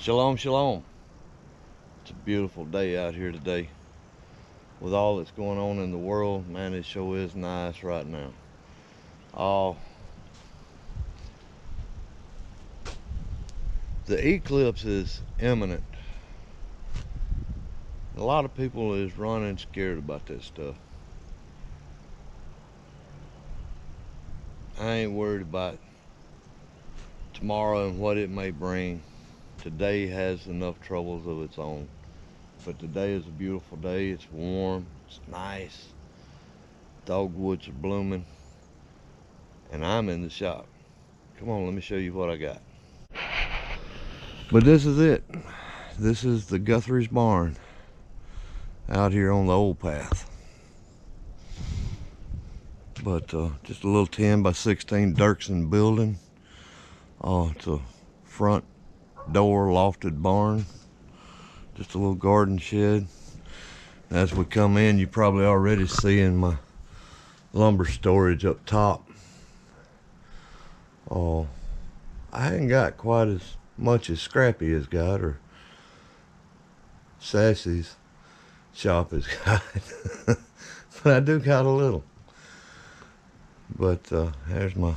Shalom, shalom. It's a beautiful day out here today. With all that's going on in the world, man, it sure is nice right now. Oh, the eclipse is imminent. A lot of people is running scared about that stuff. I ain't worried about tomorrow and what it may bring. Today has enough troubles of its own. But today is a beautiful day. It's warm. It's nice. Dogwoods are blooming. And I'm in the shop. Come on, let me show you what I got. But this is it. This is the Guthrie's barn out here on the old path. But just a little 10 by 16 Dirksen building. It's a front door lofted barn. Just a little garden shed. As we come in, you probably already seeing my lumber storage up top. I ain't got quite as much as Scrappy has got, or Sassy's shop has got. But I do got a little. But there's my,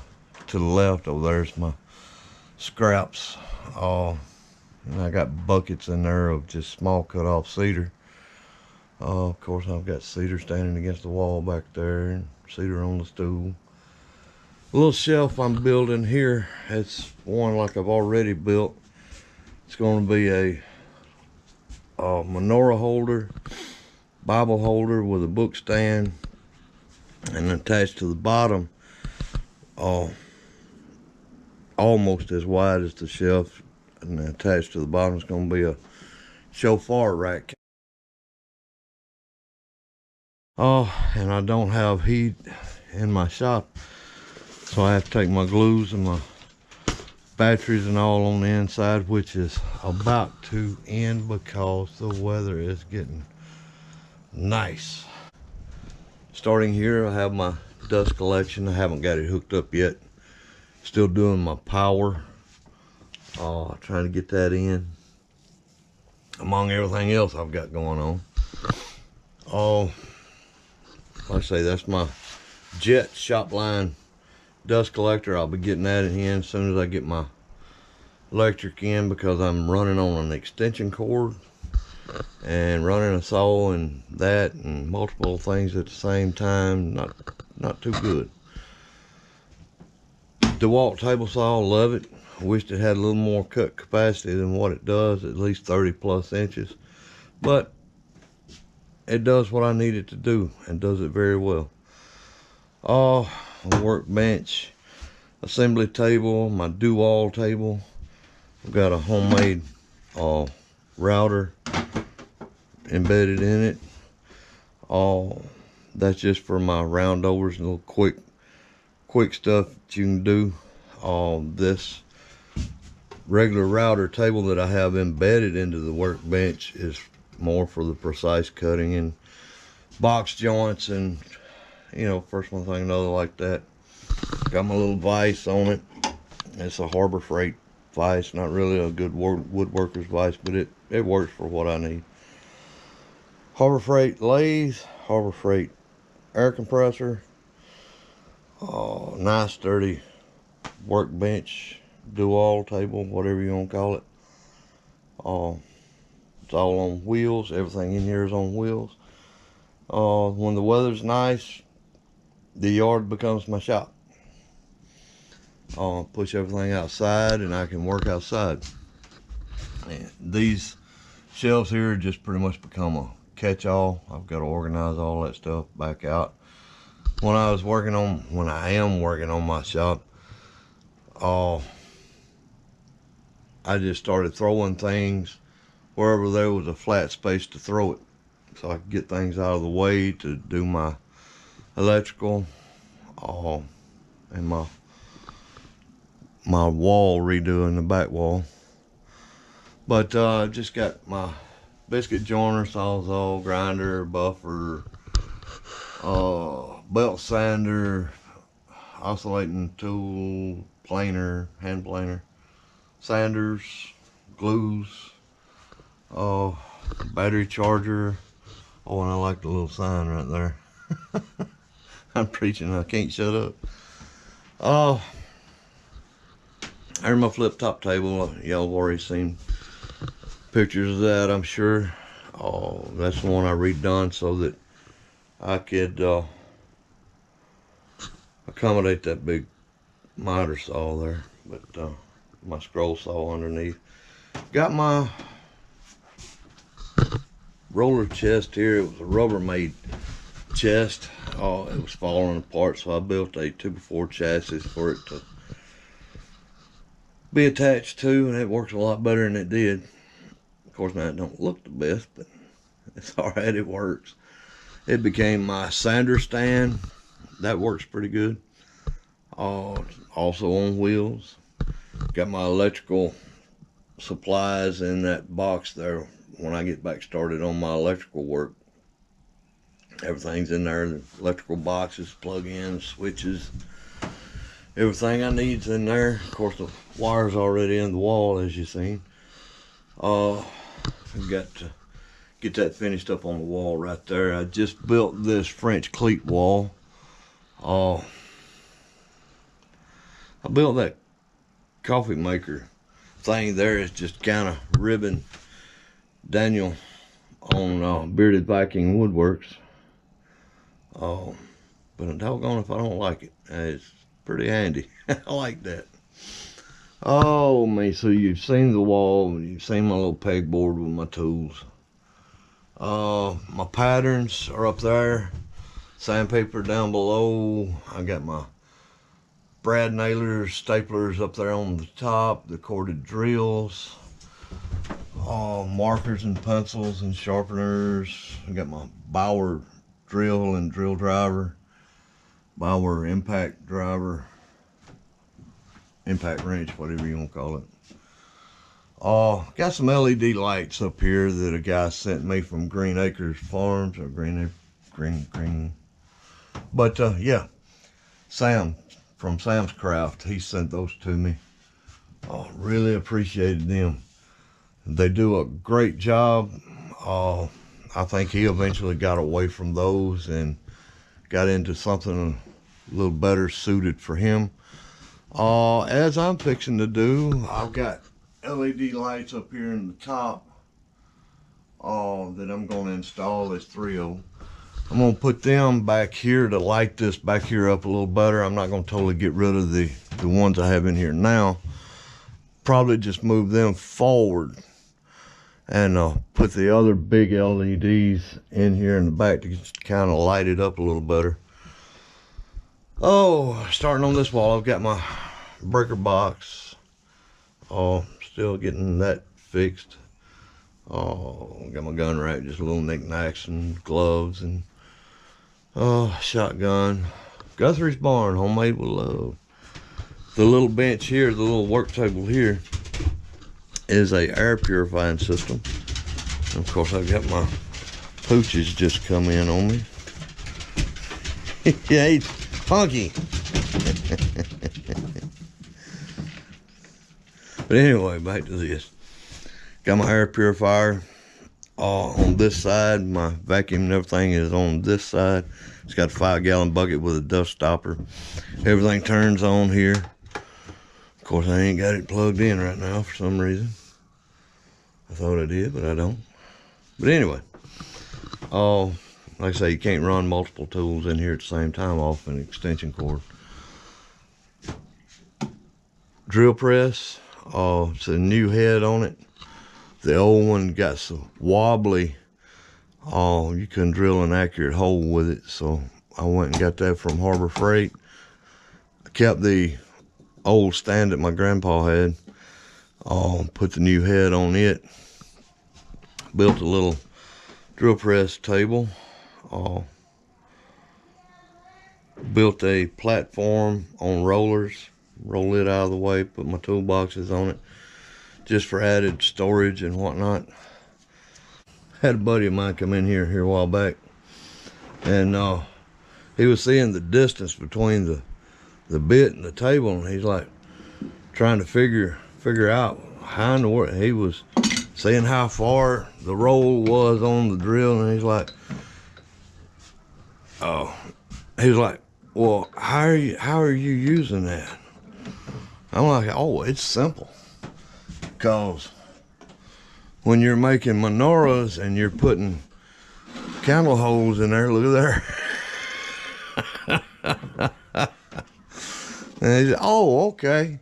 to the left over there's my scraps. And I got buckets in there of just small cut off cedar. Of course, I've got cedar standing against the wall back there, and cedar on the stool. A little shelf I'm building here, it's one like I've already built. It's going to be a menorah holder, Bible holder with a book stand, and attached to the bottom, almost as wide as the shelf, and attached to the bottom is going to be a shofar rack. And I don't have heat in my shop, so I have to take my glues and my batteries and all on the inside, which is about to end because the weather is getting nice. Starting here, I have my dust collection. I haven't got it hooked up yet. Still doing my power. Trying to get that in among everything else I've got going on. Like I say, that's my Jet Shopline dust collector. I'll be getting that in as soon as I get my electric in, because I'm running on an extension cord and running a saw and that and multiple things at the same time. Not too good. DeWalt table saw, love it. I wished it had a little more cut capacity than what it does, at least 30 plus inches, but it does what I need it to do and does it very well. A workbench, assembly table, my DeWalt table. I've got a homemade router embedded in it. That's just for my roundovers and little quick stuff that you can do. This regular router table that I have embedded into the workbench is more for the precise cutting and box joints and, first one thing another like that. Got my little vise on it. It's a Harbor Freight vise, not really a good woodworker's vise, but it works for what I need. Harbor Freight lathe, Harbor Freight air compressor, nice sturdy workbench, DeWalt table, whatever you want to call it. It's all on wheels. Everything in here is on wheels. When the weather's nice, the yard becomes my shop. Push everything outside and I can work outside. And these shelves here just pretty much become a catch-all. I've got to organize all that stuff back out. When I am working on my shop, I just started throwing things wherever there was a flat space to throw it, so I could get things out of the way to do my electrical, and my wall redoing, the back wall. But I've just got my biscuit joiner, sawzall, grinder, buffer, belt sander, oscillating tool, planer, hand planer, sanders, glues, battery charger. Oh, and I like the little sign right there. I'm preaching, I can't shut up. There's my flip top table. Y'all have already seen pictures of that, I'm sure. Oh, that's the one I redone so that I could accommodate that big miter saw there, but my scroll saw underneath. Got my roller chest here. It was a Rubbermaid chest. Oh, it was falling apart, so I built a 2x4 chassis for it to be attached to, and it works a lot better than it did. Of course, now it don't look the best, but it's all right, it works. It became my sander stand. That works pretty good. Also on wheels. Got my electrical supplies in that box there. When I get back started on my electrical work, everything's in there. The electrical boxes, plug-ins, switches, everything I need's in there. Of course, the wire's already in the wall, as you've seen. I've got to get that finished up on the wall right there. I just built this French cleat wall. I built that coffee maker thing there. It's just kind of ribbon Daniel on Bearded Viking Woodworks. But I'm doggone if I don't like it. It's pretty handy. I like that. Oh man, so you've seen the wall, you've seen my little pegboard with my tools. My patterns are up there. Sandpaper down below. I got my brad nailers, staplers up there on the top, the corded drills, markers and pencils and sharpeners. I got my Bauer drill and drill driver, Bauer impact driver, impact wrench, whatever you want to call it. Got some LED lights up here that a guy sent me from Green Acres Farms, or Green. But yeah, Sam from Sam's Craft, he sent those to me. Really appreciated them. They do a great job. I think he eventually got away from those and got into something a little better suited for him. As I'm fixing to do, I've got LED lights up here in the top that I'm going to install. There's 3 of them. I'm going to put them back here to light this back here up a little better. I'm not going to totally get rid of the ones I have in here now. Probably just move them forward and put the other big LEDs in here in the back to just kind of light it up a little better. Starting on this wall, I've got my breaker box. Still getting that fixed. Got my gun rack, just little knickknacks and gloves and shotgun. Guthrie's Barn, homemade with love. The little bench here, the little work table here, is a air purifying system. And of course, I've got my pooches just come in on me. Yeah, he's funky. But anyway, back to this. Got my air purifier on this side. My vacuum and everything is on this side. It's got a 5-gallon bucket with a dust stopper. Everything turns on here. Of course, I ain't got it plugged in right now for some reason. I thought I did, but I don't. But anyway, like I say, you can't run multiple tools in here at the same time off an extension cord. Drill press. It's a new head on it. The old one got so wobbly. You couldn't drill an accurate hole with it, so I went and got that from Harbor Freight. I kept the old stand that my grandpa had. Put the new head on it. Built a little drill press table. Built a platform on rollers. Roll it out of the way, put my toolboxes on it, just for added storage and whatnot. Had a buddy of mine come in here a while back, and he was seeing the distance between the bit and the table, and he's like trying to figure out how in the world, he was seeing how far the roll was on the drill, and he's like, oh, he was like, well, how are you using that? I'm like, oh, it's simple. Because when you're making menorahs and you're putting candle holes in there, look there. And he said, oh, okay,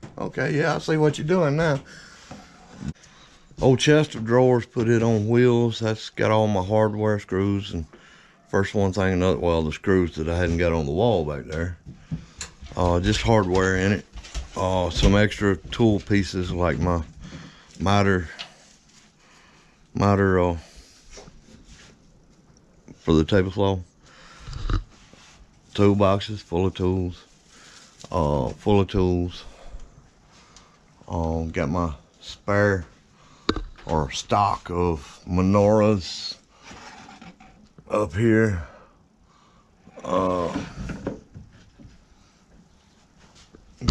yeah, I see what you're doing now. Old chest of drawers, put it on wheels. That's got all my hardware screws, and first one thing another, well, the screws that I hadn't got on the wall back there. Just hardware in it. Some extra tool pieces like my miter for the table saw. Toolboxes full of tools. Got my spare or stock of menorahs up here. Got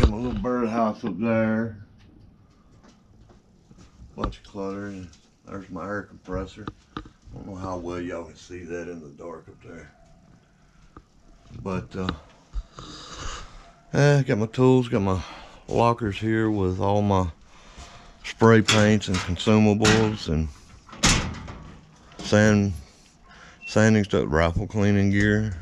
my little birdhouse up there. Bunch of clutter. And there's my air compressor. I don't know how well y'all can see that in the dark up there. But got my tools, got my lockers here with all my spray paints and consumables and sanding stuff, rifle cleaning gear,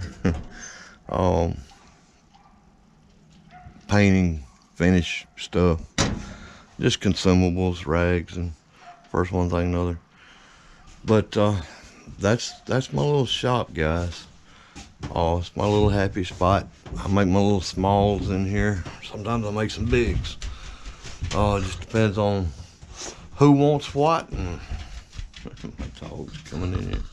painting finish stuff, just consumables, rags, and first one thing another. But that's my little shop, guys. It's my little happy spot. I make my little smalls in here. Sometimes I make some bigs. It just depends on who wants what. And my dog's coming in here.